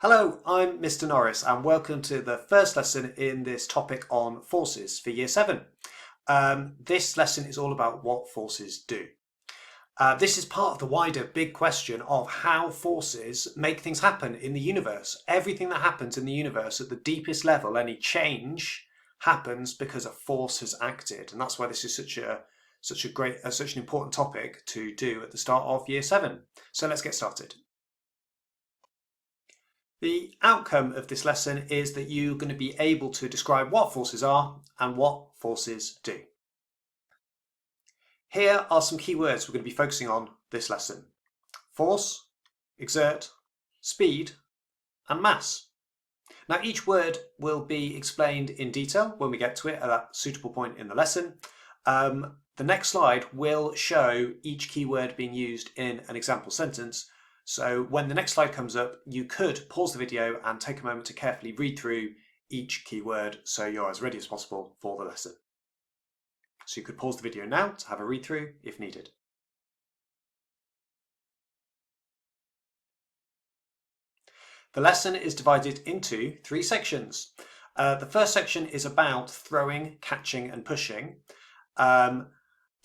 Hello, I'm Mr. Norris and welcome to the first lesson in this topic on forces for Year 7. This lesson is all about what forces do. This is part of the wider big question of how forces make things happen in the universe. Everything that happens in the universe at the deepest level, any change, happens because a force has acted, and that's why this is such an important topic to do at the start of Year 7. So let's get started. The outcome of this lesson is that you're going to be able to describe what forces are and what forces do. Here are some key words we're going to be focusing on this lesson: force, exert, speed, and mass. Now each word will be explained in detail when we get to it at that suitable point in the lesson. The next slide will show each key word being used in an example sentence. So when the next slide comes up, you could pause the video and take a moment to carefully read through each keyword so you're as ready as possible for the lesson. So you could pause the video now to have a read through if needed. The lesson is divided into 3 sections. The first section is about throwing, catching and pushing. The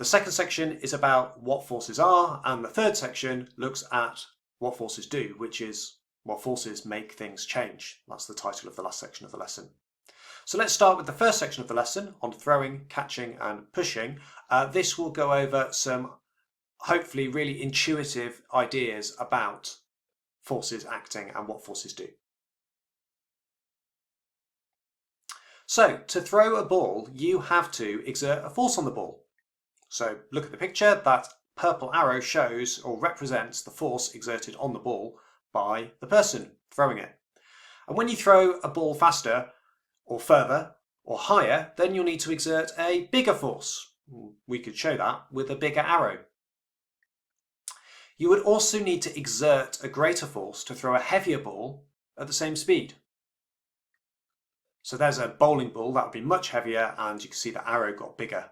second section is about what forces are, and the third section looks at what forces do, which is what forces make things change. That's the title of the last section of the lesson. So let's start with the first section of the lesson on throwing, catching and pushing. This will go over some hopefully really intuitive ideas about forces acting and what forces do. So to throw a ball, you have to exert a force on the ball. So look at the picture. That purple arrow shows or represents the force exerted on the ball by the person throwing it. And when you throw a ball faster or further or higher, then you'll need to exert a bigger force. We could show that with a bigger arrow. You would also need to exert a greater force to throw a heavier ball at the same speed. So there's a bowling ball that would be much heavier, and you can see the arrow got bigger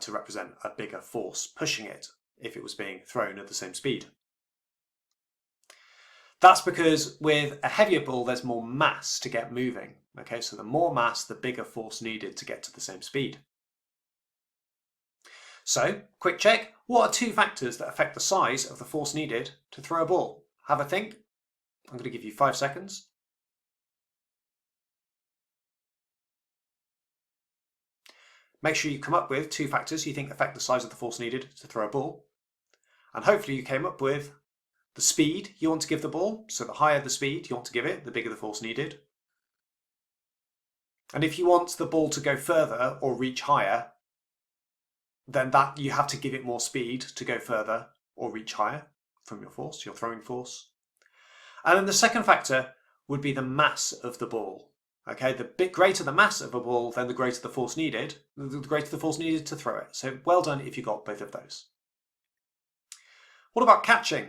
to represent a bigger force pushing it if it was being thrown at the same speed. That's because with a heavier ball there's more mass to get moving. Okay, so the more mass, the bigger force needed to get to the same speed. So, quick check, what are 2 factors that affect the size of the force needed to throw a ball? Have a think. I'm going to give you 5 seconds. Make sure you come up with 2 factors you think affect the size of the force needed to throw a ball. And hopefully you came up with the speed you want to give the ball. So the higher the speed you want to give it, the bigger the force needed. And if you want the ball to go further or reach higher, then that you have to give it more speed to go further or reach higher from your force, your throwing force. And then the second factor would be the mass of the ball. Okay, the bit greater the mass of a ball, then the greater the force needed, to throw it. So well done if you got both of those. What about catching?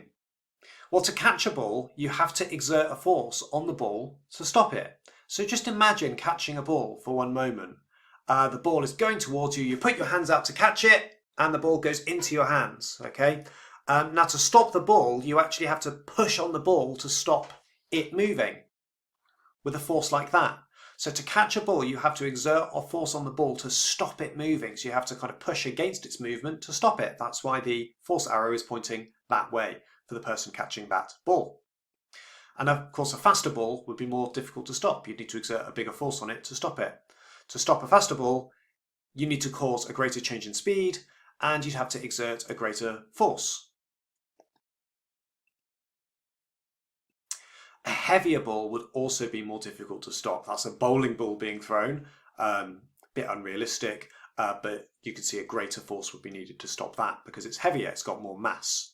Well, to catch a ball, you have to exert a force on the ball to stop it. So just imagine catching a ball for one moment. The ball is going towards you, you put your hands out to catch it, and the ball goes into your hands, okay? Now to stop the ball, you actually have to push on the ball to stop it moving with a force like that. So to catch a ball, you have to exert a force on the ball to stop it moving. So you have to kind of push against its movement to stop it. That's why the force arrow is pointing that way for the person catching that ball. And of course, a faster ball would be more difficult to stop. You'd need to exert a bigger force on it to stop it. To stop a faster ball, you need to cause a greater change in speed, and you'd have to exert a greater force. A heavier ball would also be more difficult to stop. That's a bowling ball being thrown, a bit unrealistic, but you can see a greater force would be needed to stop that because it's heavier, it's got more mass.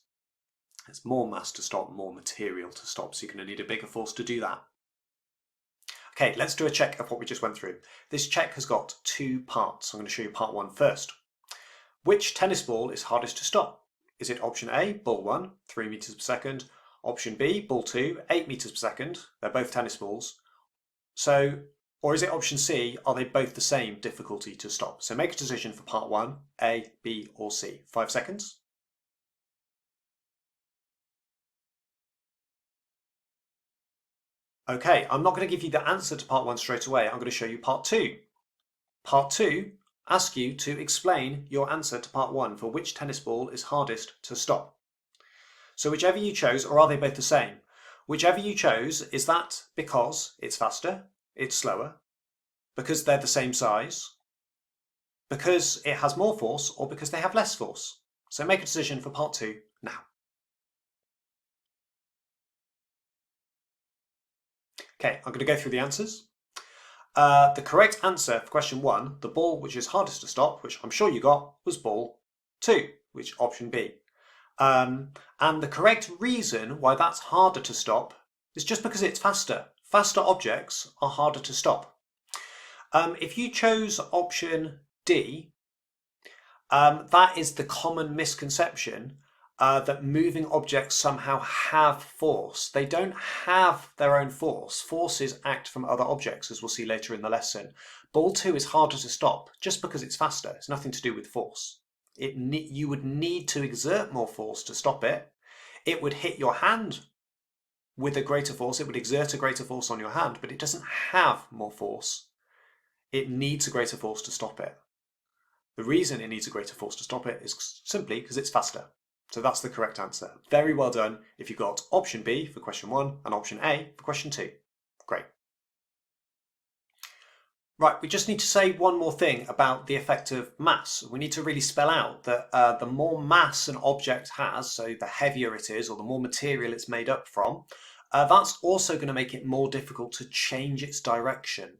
It's more mass to stop, more material to stop, so you're going to need a bigger force to do that. Okay, let's do a check of what we just went through. This check has got 2 parts. I'm going to show you part 1 first. Which tennis ball is hardest to stop? Is it option A, ball 1, 3 meters per second, option B, ball 2, 8 meters per second? They're both tennis balls. Or is it option C, are they both the same difficulty to stop? So make a decision for part 1, A, B or C. 5 seconds. Okay, I'm not going to give you the answer to part 1 straight away. I'm going to show you part 2. Part 2 asks you to explain your answer to part 1 for which tennis ball is hardest to stop. So whichever you chose, or are they both the same? Whichever you chose, is that because it's faster, it's slower, because they're the same size, because it has more force, or because they have less force? So make a decision for part 2 now. Okay, I'm going to go through the answers. The correct answer for question 1, the ball which is hardest to stop, which I'm sure you got, was ball 2, which option B. And the correct reason why that's harder to stop is just because it's faster. Faster objects are harder to stop. If you chose option D, that is the common misconception that moving objects somehow have force. They don't have their own force. Forces act from other objects, as we'll see later in the lesson. Ball 2 is harder to stop just because it's faster. It's nothing to do with force. You would need to exert more force to stop it. It would hit your hand with a greater force. It would exert a greater force on your hand, but it doesn't have more force. It needs a greater force to stop it. The reason it needs a greater force to stop it is simply because it's faster. So that's the correct answer. Very well done if you got option B for question 1 and option A for question 2. Great. Right, we just need to say one more thing about the effect of mass. We need to really spell out that the more mass an object has, so the heavier it is or the more material it's made up from, that's also going to make it more difficult to change its direction.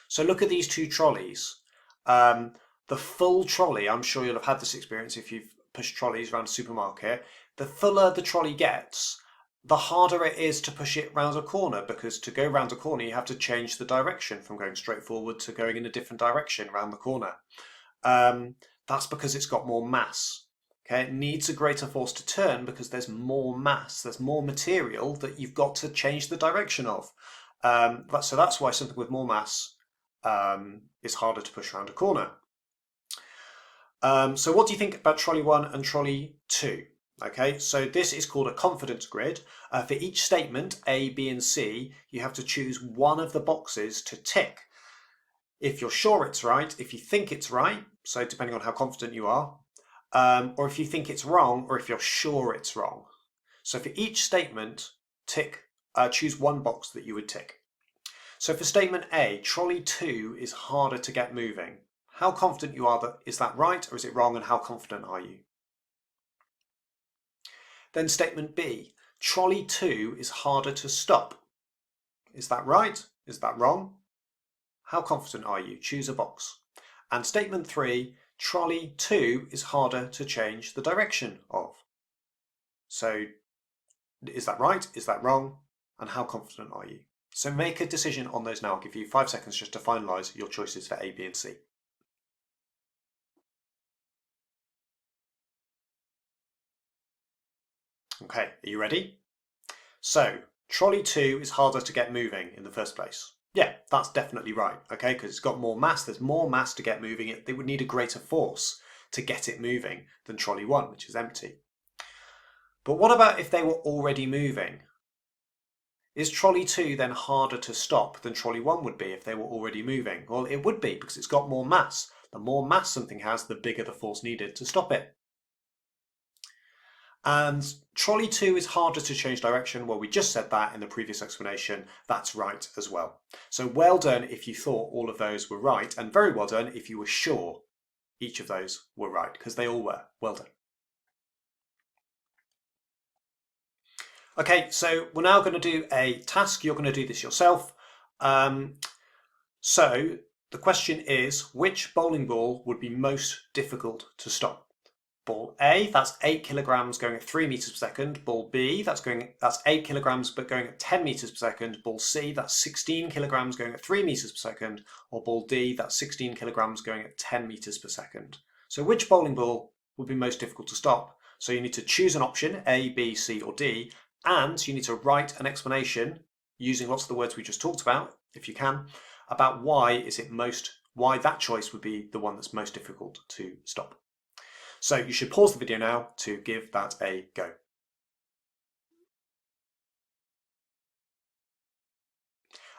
So look at these two trolleys. The full trolley, I'm sure you'll have had this experience if you've pushed trolleys around a supermarket. The fuller the trolley gets, the harder it is to push it round a corner, because to go round a corner you have to change the direction from going straight forward to going in a different direction round the corner. That's because it's got more mass. Okay, it needs a greater force to turn because there's more mass, there's more material that you've got to change the direction of. So that's why something with more mass is harder to push around a corner. So what do you think about trolley 1 and trolley 2? Okay, so this is called a confidence grid. For each statement, A, B and C, you have to choose one of the boxes to tick. If you're sure it's right, if you think it's right, so depending on how confident you are, or if you think it's wrong, or if you're sure it's wrong. So for each statement, choose one box that you would tick. So for statement A, trolley 2 is harder to get moving. How confident you are that is that right or is it wrong, and how confident are you? Then statement B, trolley 2 is harder to stop. Is that right? Is that wrong? How confident are you? Choose a box. And statement 3, trolley 2 is harder to change the direction of. So is that right? Is that wrong? And how confident are you? So make a decision on those now. I'll give you 5 seconds just to finalise your choices for A, B and C. Okay, are you ready? So, trolley 2 is harder to get moving in the first place. Yeah, that's definitely right, okay, because it's got more mass. There's more mass to get moving. It would need a greater force to get it moving than trolley 1, which is empty. But what about if they were already moving? Is trolley 2 then harder to stop than trolley 1 would be if they were already moving? Well, it would be, because it's got more mass. The more mass something has, the bigger the force needed to stop it. And trolley 2 is harder to change direction. Well, we just said that in the previous explanation. That's right as well. So well done if you thought all of those were right, and very well done if you were sure each of those were right, because they all were. Well done. Okay, so we're now going to do a task. You're going to do this yourself. So the question is, which bowling ball would be most difficult to stop? Ball A, that's 8 kilograms going at 3 meters per second. Ball B, that's 8 kilograms but going at 10 meters per second. Ball C, that's 16 kilograms going at 3 meters per second. Or ball D, that's 16 kilograms going at 10 meters per second. So which bowling ball would be most difficult to stop? So you need to choose an option, A, B, C or D, and you need to write an explanation using lots of the words we just talked about, if you can, about why that choice would be the one that's most difficult to stop. So you should pause the video now to give that a go.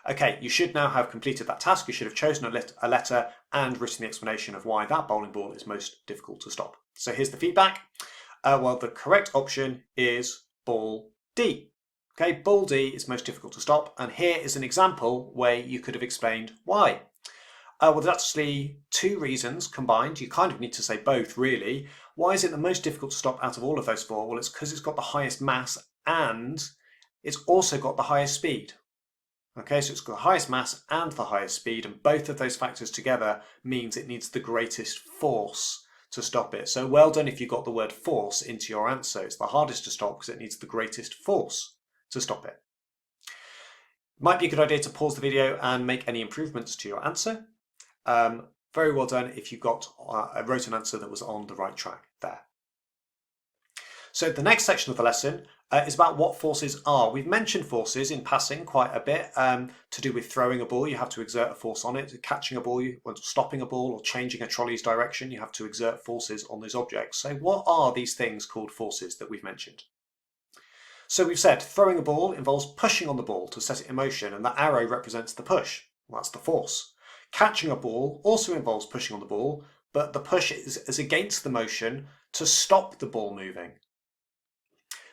Okay, you should now have completed that task. You should have chosen a letter and written the explanation of why that bowling ball is most difficult to stop. So here's the feedback. Well, the correct option is ball D. Okay, ball D is most difficult to stop, and here is an example where you could have explained why. Well, there's actually two reasons combined. You kind of need to say both, really. Why is it the most difficult to stop out of all of those four? Well, it's because it's got the highest mass and it's also got the highest speed. Okay, so it's got the highest mass and the highest speed, and both of those factors together means it needs the greatest force to stop it. So well done if you got the word force into your answer. It's the hardest to stop because it needs the greatest force to stop it. Might be a good idea to pause the video and make any improvements to your answer. Very well done if you wrote an answer that was on the right track there. So the next section of the lesson is about what forces are. We've mentioned forces in passing quite a bit to do with throwing a ball. You have to exert a force on it. Catching a ball, stopping a ball, or changing a trolley's direction, you have to exert forces on those objects. So what are these things called forces that we've mentioned? So we've said throwing a ball involves pushing on the ball to set it in motion, and that arrow represents the push. Well, that's the force. Catching a ball also involves pushing on the ball, but the push is against the motion to stop the ball moving.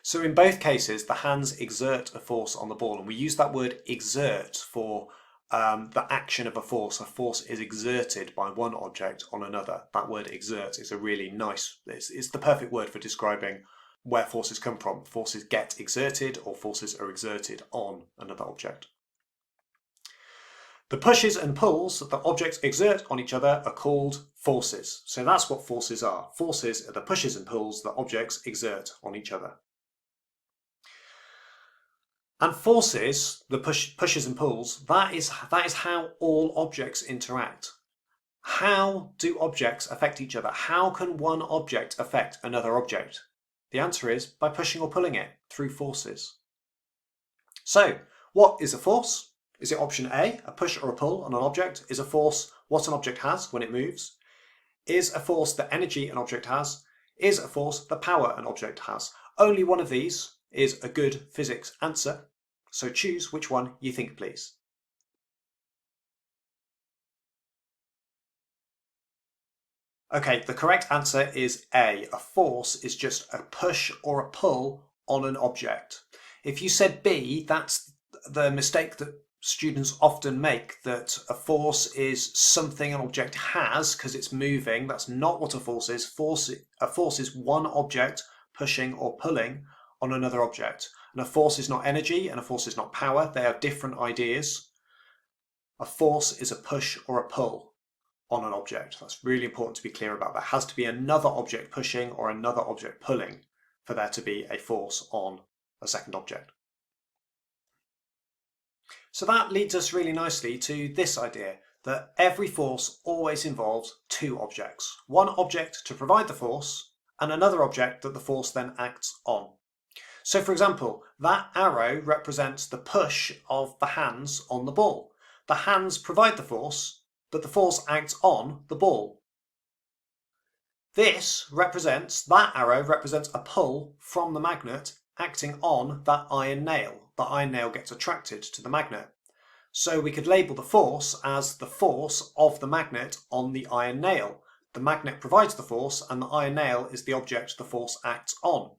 So in both cases, the hands exert a force on the ball, and we use that word exert for the action of a force. A force is exerted by one object on another. That word exert is a really nice, it's the perfect word for describing where forces come from. Forces get exerted or forces are exerted on another object. The pushes and pulls that the objects exert on each other are called forces. So that's what forces are. Forces are the pushes and pulls that objects exert on each other. And forces, the pushes and pulls, that is how all objects interact. How do objects affect each other? How can one object affect another object? The answer is by pushing or pulling it through forces. So, what is a force? Is it option A, a push or a pull on an object? Is a force what an object has when it moves? Is a force the energy an object has? Is a force the power an object has? Only one of these is a good physics answer, so choose which one you think, please. Okay, the correct answer is A. A force is just a push or a pull on an object. If you said B, that's the mistake that students often make, that a force is something an object has because it's moving. That's not what a force is. A force is one object pushing or pulling on another object. And a force is not energy and a force is not power. They are different ideas. A force is a push or a pull on an object. That's really important to be clear about. There has to be another object pushing or another object pulling for there to be a force on a second object. So that leads us really nicely to this idea that every force always involves two objects. One object to provide the force and another object that the force then acts on. So for example, that arrow represents the push of the hands on the ball. The hands provide the force, but the force acts on the ball. That arrow represents a pull from the magnet acting on that iron nail. The iron nail gets attracted to the magnet. So we could label the force as the force of the magnet on the iron nail. The magnet provides the force and the iron nail is the object the force acts on.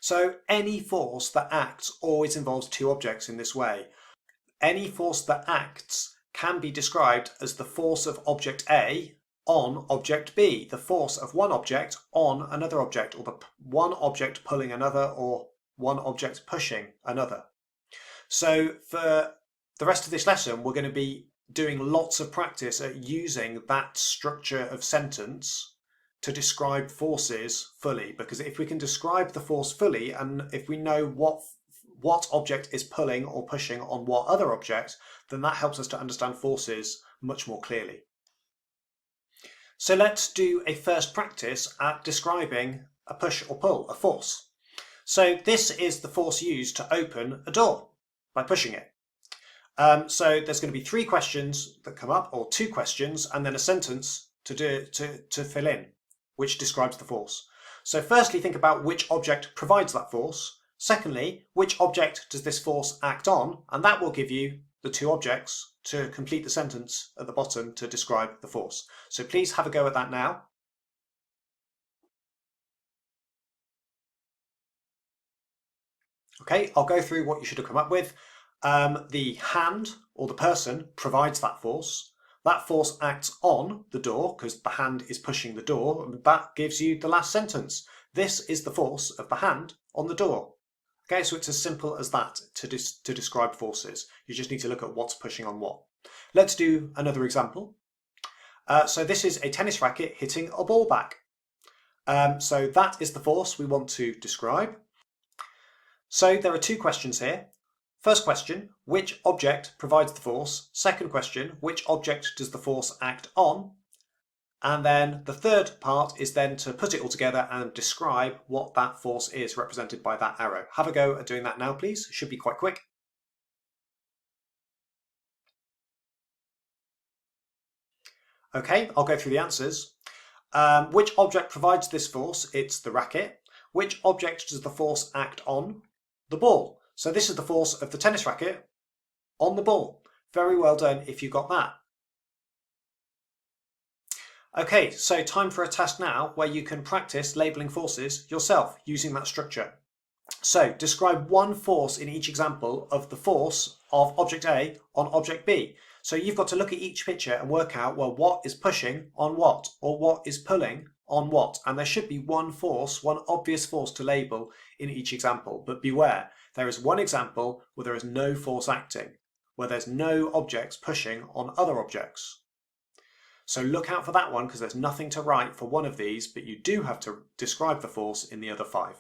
So any force that acts always involves two objects in this way. Any force that acts can be described as the force of object A on object B, the force of one object on another object, or the one object pulling another, or one object pushing another. So for the rest of this lesson, we're going to be doing lots of practice at using that structure of sentence to describe forces fully, because if we can describe the force fully, and if we know what object is pulling or pushing on what other object, then that helps us to understand forces much more clearly. So let's do a first practice at describing a push or pull, a force. So this is the force used to open a door by pushing it. So there's going to be three questions that come up, or two questions, and then a sentence to fill in, which describes the force. So firstly, think about which object provides that force. Secondly, which object does this force act on? And that will give you the two objects to complete the sentence at the bottom to describe the force. So please have a go at that now. Okay, I'll go through what you should have come up with. The hand or the person provides that force. That force acts on the door because the hand is pushing the door, and that gives you the last sentence. This is the force of the hand on the door. Okay, so it's as simple as that to describe forces. You just need to look at what's pushing on what. Let's do another example. So this is a tennis racket hitting a ball back. So that is the force we want to describe. So there are two questions here. First question, which object provides the force? Second question, which object does the force act on? And then the third part is then to put it all together and describe what that force is represented by that arrow. Have a go at doing that now, please. It should be quite quick. Okay, I'll go through the answers. Which object provides this force? It's the racket. Which object does the force act on? The ball. So this is the force of the tennis racket on the ball. Very well done if you got that. Okay, so time for a task now where you can practice labelling forces yourself using that structure. So describe one force in each example of the force of object A on object B. So you've got to look at each picture and work out, well, what is pushing on what, or what is pulling on what. And there should be one force, one obvious force to label in each example. But beware, there is one example where there is no force acting, where there's no objects pushing on other objects. So look out for that one because there's nothing to write for one of these, but you do have to describe the force in the other 5.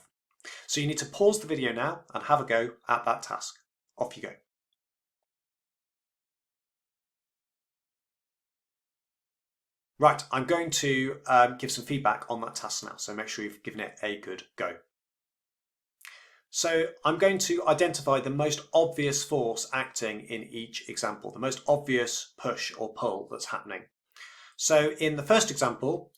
So you need to pause the video now and have a go at that task. Off you go. Right, I'm going to give some feedback on that task now, so make sure you've given it a good go. So I'm going to identify the most obvious force acting in each example, the most obvious push or pull that's happening. So in the first example,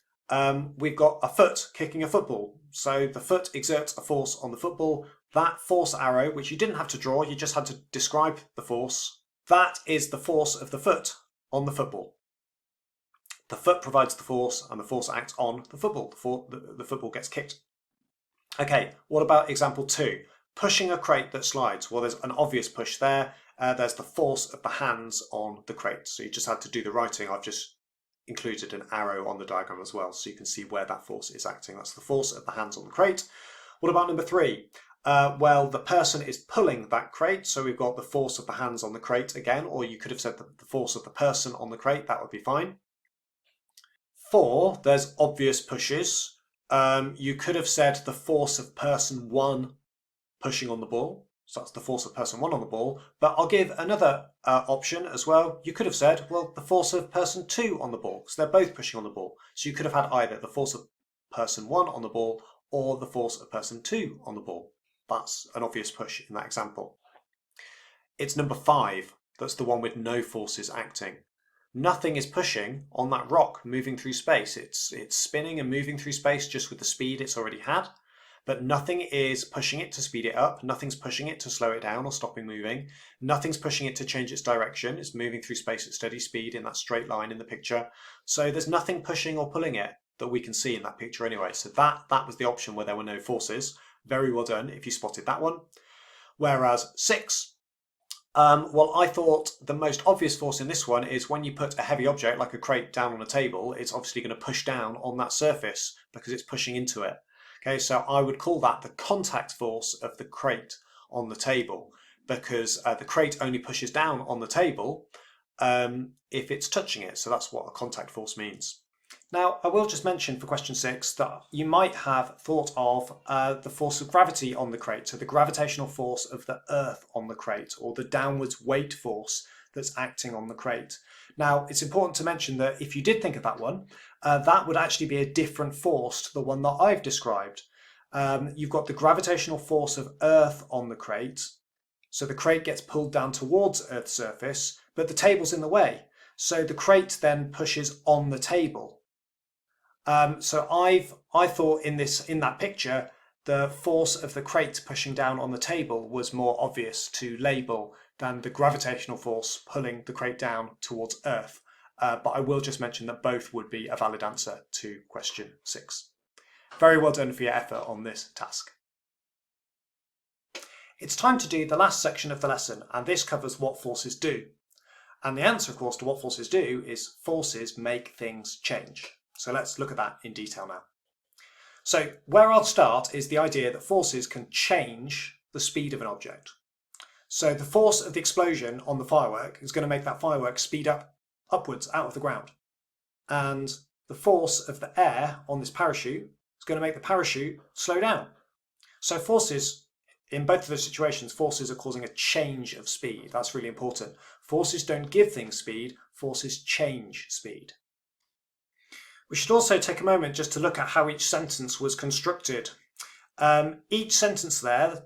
we've got a foot kicking a football. So the foot exerts a force on the football. That force arrow, which you didn't have to draw, you just had to describe the force, that is the force of the foot on the football. The foot provides the force and the force acts on the football. The football gets kicked. Okay, what about example 2? Pushing a crate that slides. Well, there's an obvious push there. There's the force of the hands on the crate. So you just had to do the writing. I've just included an arrow on the diagram as well, so you can see where that force is acting. That's the force of the hands on the crate. What about number 3? Well, the person is pulling that crate, so we've got the force of the hands on the crate again, or you could have said the force of the person on the crate, that would be fine. 4, there's obvious pushes. You could have said the force of person 1 pushing on the ball. So that's the force of person 1 on the ball. But I'll give another option as well. You could have said, well, the force of person 2 on the ball. So they're both pushing on the ball. So you could have had either the force of person 1 on the ball or the force of person 2 on the ball. That's an obvious push in that example. It's number 5. That's the one with no forces acting. Nothing is pushing on that rock moving through space. It's spinning and moving through space just with the speed it's already had, but nothing is pushing it to speed it up. Nothing's pushing it to slow it down or stopping moving. Nothing's pushing it to change its direction. It's moving through space at steady speed in that straight line in the picture. So there's nothing pushing or pulling it that we can see in that picture anyway. So that was the option where there were no forces. Very well done if you spotted that one. Whereas 6, well, I thought the most obvious force in this one is when you put a heavy object like a crate down on a table, it's obviously going to push down on that surface because it's pushing into it. Okay, so I would call that the contact force of the crate on the table because the crate only pushes down on the table if it's touching it. So that's what a contact force means. Now, I will just mention for question 6 that you might have thought of the force of gravity on the crate, so the gravitational force of the earth on the crate, or the downwards weight force that's acting on the crate. Now, it's important to mention that if you did think of that one, that would actually be a different force to the one that I've described. You've got the gravitational force of earth on the crate, so the crate gets pulled down towards Earth's surface, but the table's in the way. So the crate then pushes on the table. So I thought in that picture, the force of the crate pushing down on the table was more obvious to label than the gravitational force pulling the crate down towards Earth. But I will just mention that both would be a valid answer to question 6. Very well done for your effort on this task. It's time to do the last section of the lesson, and this covers what forces do. And the answer, of course, to what forces do is forces make things change. So let's look at that in detail now. So where I'll start is the idea that forces can change the speed of an object. So the force of the explosion on the firework is going to make that firework speed up upwards out of the ground. And the force of the air on this parachute is going to make the parachute slow down. So forces, in both of those situations, forces are causing a change of speed. That's really important. Forces don't give things speed, forces change speed. We should also take a moment just to look at how each sentence was constructed. Each sentence there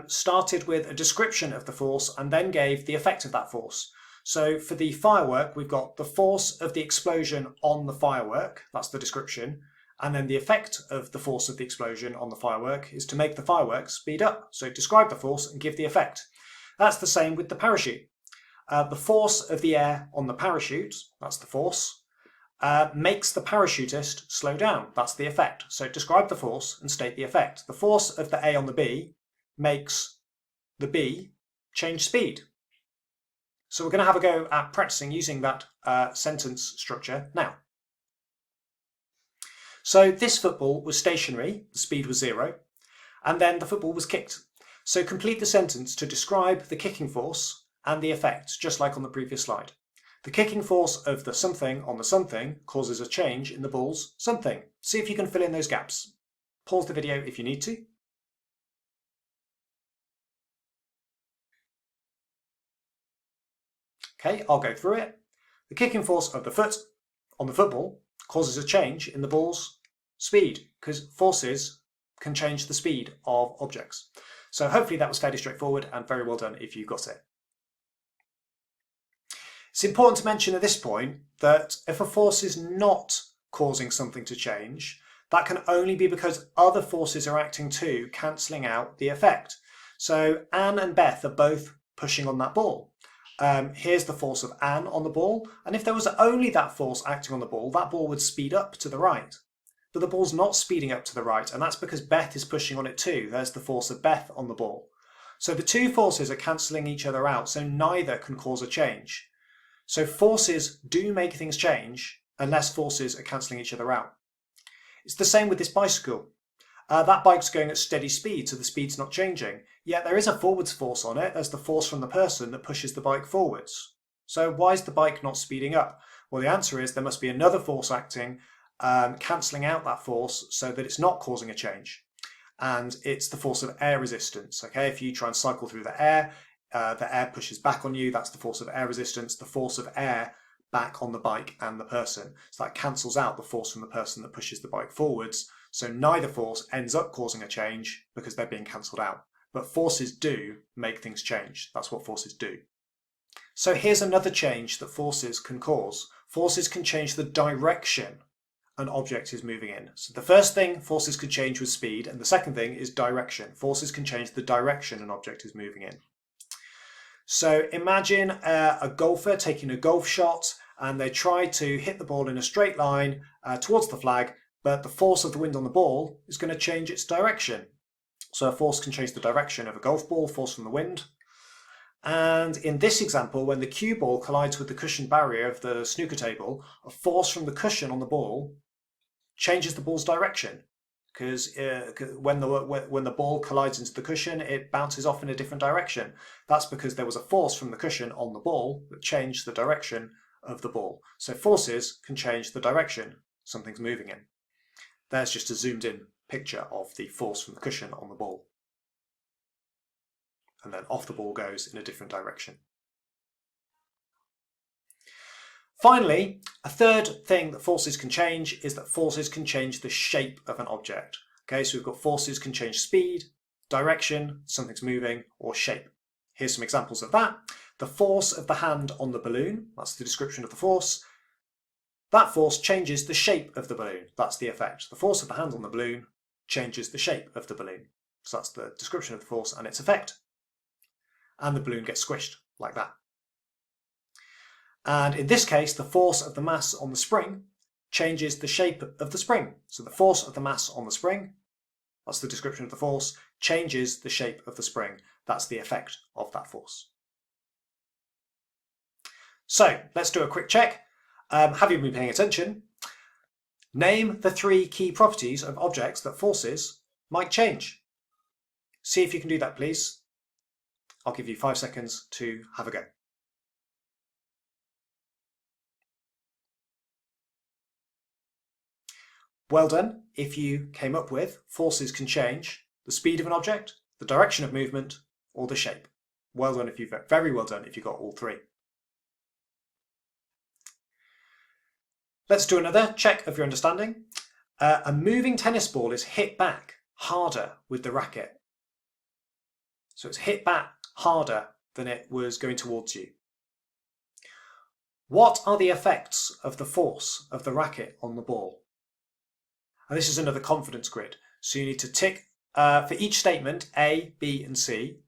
started with a description of the force and then gave the effect of that force. So for the firework, we've got the force of the explosion on the firework, that's the description, and then the effect of the force of the explosion on the firework is to make the firework speed up. So describe the force and give the effect. That's the same with the parachute. The force of the air on the parachute, that's the force, makes the parachutist slow down. That's the effect. So describe the force and state the effect. The force of the A on the B makes the B change speed. So we're going to have a go at practicing using that sentence structure now. So this football was stationary, the speed was 0, and then the football was kicked. So complete the sentence to describe the kicking force and the effect, just like on the previous slide. The kicking force of the something on the something causes a change in the ball's something. See if you can fill in those gaps. Pause the video if you need to. Okay, I'll go through it. The kicking force of the foot on the football causes a change in the ball's speed, because forces can change the speed of objects. So hopefully that was fairly straightforward and very well done if you got it. It's important to mention at this point that if a force is not causing something to change, that can only be because other forces are acting too, cancelling out the effect. So Anne and Beth are both pushing on that ball. Here's the force of Anne on the ball, and if there was only that force acting on the ball, that ball would speed up to the right. But the ball's not speeding up to the right, and that's because Beth is pushing on it too. There's the force of Beth on the ball. So the two forces are cancelling each other out, so neither can cause a change. So forces do make things change unless forces are cancelling each other out. It's the same with this bicycle. That bike's going at steady speed, so the speed's not changing. Yet there is a forwards force on it. There's the force from the person that pushes the bike forwards. So why is the bike not speeding up? Well, the answer is there must be another force acting, cancelling out that force so that it's not causing a change. And it's the force of air resistance. Okay, if you try and cycle through the air pushes back on you. That's the force of air resistance. The force of air back on the bike and the person. So that cancels out the force from the person that pushes the bike forwards. So neither force ends up causing a change because they're being cancelled out. But forces do make things change. That's what forces do. So here's another change that forces can cause. Forces can change the direction an object is moving in. So the first thing forces could change was speed, and the second thing is direction. Forces can change the direction an object is moving in. So imagine a golfer taking a golf shot, and they try to hit the ball in a straight line towards the flag, but the force of the wind on the ball is going to change its direction. So a force can change the direction of a golf ball, force from the wind. And in this example, when the cue ball collides with the cushioned barrier of the snooker table, a force from the cushion on the ball changes the ball's direction. Because when the ball collides into the cushion, it bounces off in a different direction. That's because there was a force from the cushion on the ball that changed the direction of the ball. So forces can change the direction something's moving in. There's just a zoomed in picture of the force from the cushion on the ball. And then off the ball goes in a different direction. Finally, a third thing that forces can change is that forces can change the shape of an object. Okay, so we've got forces can change speed, direction, something's moving, or shape. Here's some examples of that. The force of the hand on the balloon, that's the description of the force. That force changes the shape of the balloon, that's the effect. The force of the hand on the balloon changes the shape of the balloon. So that's the description of the force and its effect. And the balloon gets squished. like that. And in this case, the force of the mass on the spring changes the shape of the spring. So the force of the mass on the spring, that's the description of the force, changes the shape of the spring. That's the effect of that force. So let's do a quick check. Have you been paying attention? Name the 3 key properties of objects that forces might change. See if you can do that, please. I'll give you 5 seconds to have a go. Well done if you came up with forces can change the speed of an object, the direction of movement, or the shape. Well done if you very well done if you got all 3. Let's do another check of your understanding. A moving tennis ball is hit back harder with the racket. So it's hit back harder than it was going towards you. What are the effects of the force of the racket on the ball? And this is another confidence grid. So you need to tick for each statement, A, B and C.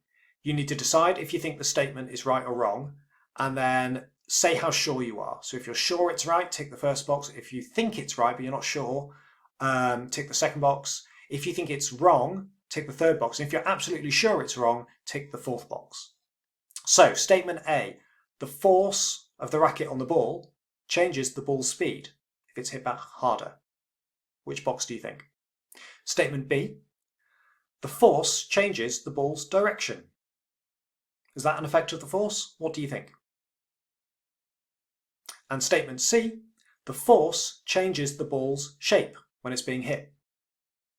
You need to decide if you think the statement is right or wrong, and then say how sure you are. So if you're sure it's right, tick the first box. If you think it's right but you're not sure, tick the second box. If you think it's wrong, tick the third box. And if you're absolutely sure it's wrong, tick the fourth box. So statement A, the force of the racket on the ball changes the ball's speed if it's hit back harder. Which box do you think? Statement B, the force changes the ball's direction. Is that an effect of the force? What do you think? And statement C, the force changes the ball's shape when it's being hit.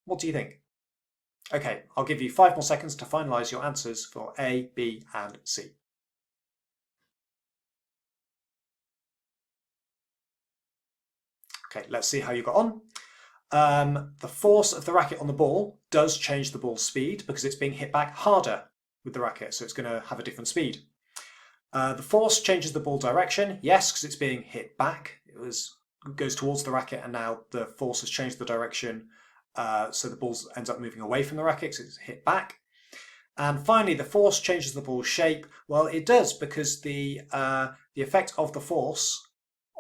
What do you think? Okay, I'll give you 5 more seconds to finalise your answers for A, B and C. Okay, let's see how you got on. The force of the racket on the ball does change the ball's speed because it's being hit back harder with the racket, so it's going to have a different speed. The force changes the ball direction, yes, because it's being hit back. It goes towards the racket, and now the force has changed the direction, so the ball ends up moving away from the racket because it's hit back. And finally, the force changes the ball's shape. Well, it does, because the effect of the force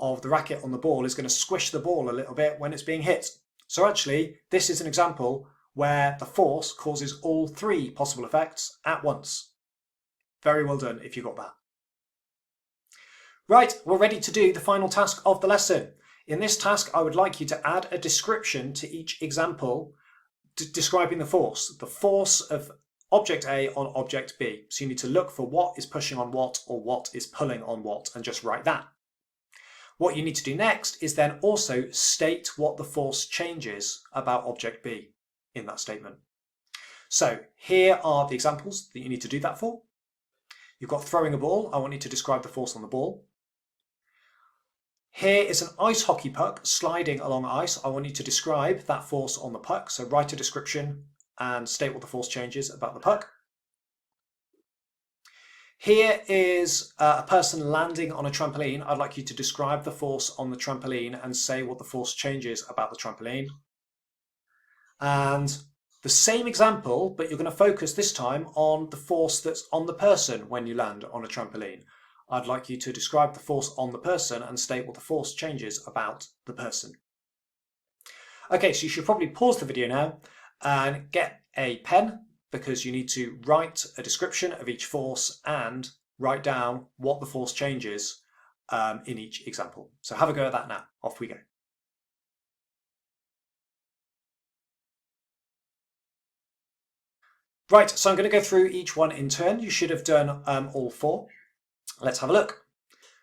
of the racket on the ball is going to squish the ball a little bit when it's being hit. So actually, this is an example where the force causes all 3 possible effects at once. Very well done if you got that. Right, we're ready to do the final task of the lesson. In this task, I would like you to add a description to each example describing the force of object A on object B. So you need to look for what is pushing on what or what is pulling on what and just write that. What you need to do next is then also state what the force changes about object B in that statement. So here are the examples that you need to do that for. You've got throwing a ball. I want you to describe the force on the ball. Here is an ice hockey puck sliding along ice. I want you to describe that force on the puck. So write a description and state what the force changes about the puck. Here is a person landing on a trampoline. I'd like you to describe the force on the trampoline and say what the force changes about the trampoline. And the same example, but you're going to focus this time on the force that's on the person when you land on a trampoline. I'd like you to describe the force on the person and state what the force changes about the person. Okay, so you should probably pause the video now and get a pen, because you need to write a description of each force and write down what the force changes in each example. So have a go at that now. Off we go. Right, so I'm going to go through each one in turn. You should have done all 4. Let's have a look.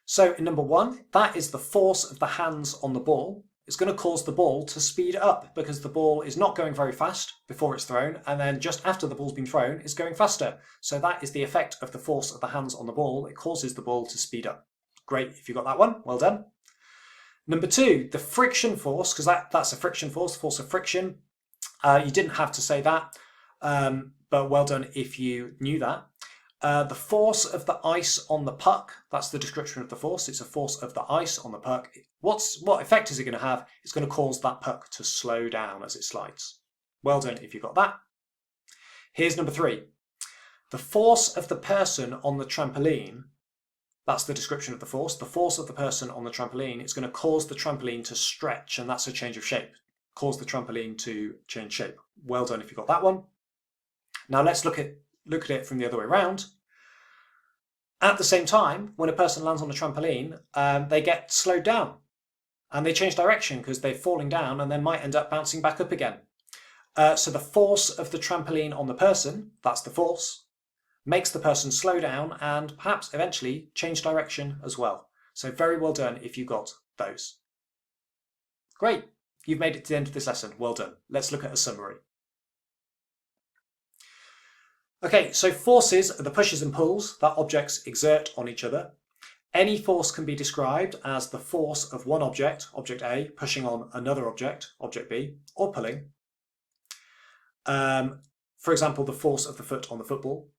So in number 1, that is the force of the hands on the ball. It's going to cause the ball to speed up because the ball is not going very fast before it's thrown, and then just after the ball's been thrown, it's going faster. So that is the effect of the force of the hands on the ball. It causes the ball to speed up. Great, if you got that one, well done. Number 2, the friction force, because that's a friction force, the force of friction. You didn't have to say that, but well done if you knew that. The force of the ice on the puck, that's the description of the force. It's a force of the ice on the puck. What effect is it going to have? It's going to cause that puck to slow down as it slides. Well done if you got that. Here's number 3. The force of the person on the trampoline That's the description of the force. The force of the person on the trampoline is going to cause the trampoline to stretch, and that's a change of shape. Cause the trampoline to change shape. Well done if you got that one. Now let's look at it from the other way around. At the same time, when a person lands on a trampoline, they get slowed down and they change direction because they're falling down and then might end up bouncing back up again. So the force of the trampoline on the person, that's the force, makes the person slow down and perhaps eventually change direction as well. So very well done if you got those. Great, you've made it to the end of this lesson. Well done. Let's look at a summary. Okay, so forces are the pushes and pulls that objects exert on each other. Any force can be described as the force of one object, object A, pushing on another object, object B, or pulling. For example, the force of the foot on the football.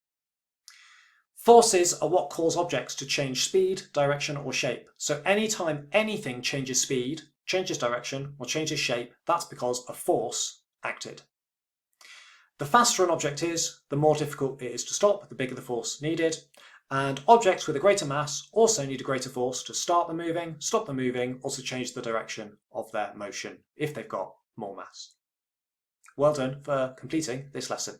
Forces are what cause objects to change speed, direction, or shape. So anytime anything changes speed, changes direction, or changes shape, that's because a force acted. The faster an object is, the more difficult it is to stop, the bigger the force needed. And objects with a greater mass also need a greater force to start them moving, stop them moving, or to change the direction of their motion if they've got more mass. Well done for completing this lesson.